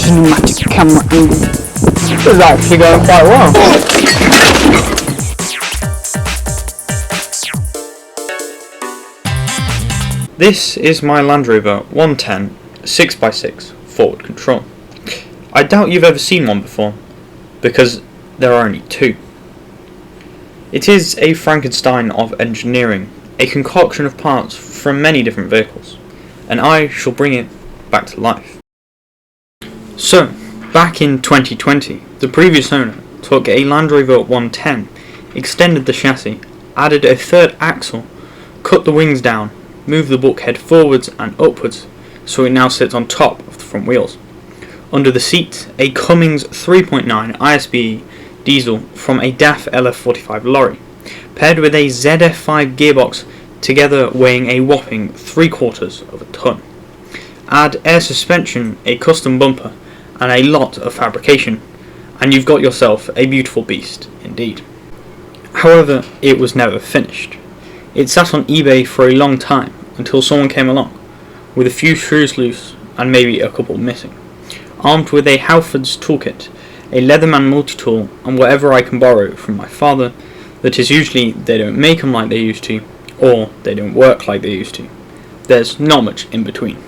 cinematic camera angle. This is actually going quite well. This is my Land Rover 110 6x6 forward control. I doubt you've ever seen one before, because there are only two. It is a Frankenstein of engineering, a concoction of parts from many different vehicles, and I shall bring it back to life. So, back in 2020, the previous owner took a Land Rover 110, extended the chassis, added a third axle, cut the wings down, moved the bulkhead forwards and upwards so it now sits on top of the front wheels. Under the seat, a Cummins 3.9 ISBE diesel from a DAF LF45 lorry, paired with a ZF5 gearbox, together weighing a whopping 3/4 of a ton. Add air suspension, a custom bumper, and a lot of fabrication, and you've got yourself a beautiful beast indeed. However, it was never finished. It sat on eBay for a long time until someone came along, with a few screws loose and maybe a couple missing, armed with a Halford's toolkit, a Leatherman multi-tool, and whatever I can borrow from my father. That is, usually they don't make them like they used to, or they don't work like they used to. There's not much in between.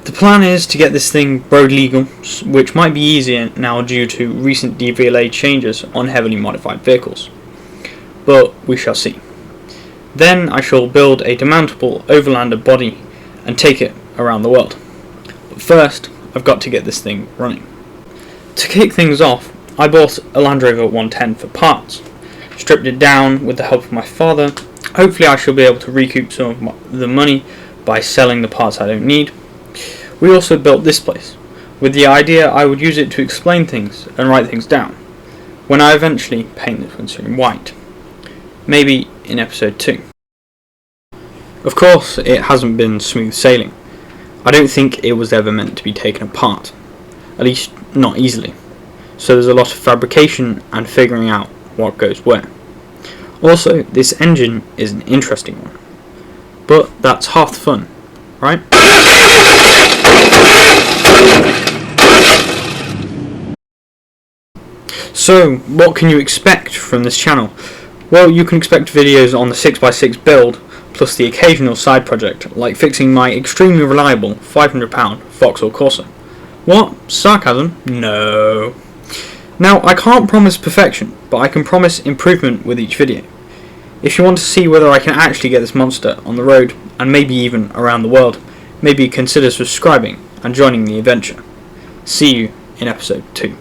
The plan is to get this thing road legal, which might be easier now due to recent DVLA changes on heavily modified vehicles, but we shall see. Then I shall build a demountable overlander body and take it around the world. But first, I've got to get this thing running. To kick things off, I bought a Land Rover 110 for parts, stripped it down with the help of my father. Hopefully I shall be able to recoup some of the money by selling the parts I don't need. We also built this place, with the idea I would use it to explain things and write things down, when I eventually paint this consumer white. Maybe in episode 2. Of course, it hasn't been smooth sailing. I don't think it was ever meant to be taken apart, at least not easily, so there's a lot of fabrication and figuring out what goes where. Also, this engine is an interesting one, but that's half the fun, right? So, what can you expect from this channel? Well, you can expect videos on the 6x6 build, plus the occasional side project, like fixing my extremely reliable £500 Vauxhall Corsa. What? Sarcasm? No. Now, I can't promise perfection, but I can promise improvement with each video. If you want to see whether I can actually get this monster on the road, and maybe even around the world, maybe consider subscribing and joining the adventure. See you in episode 2.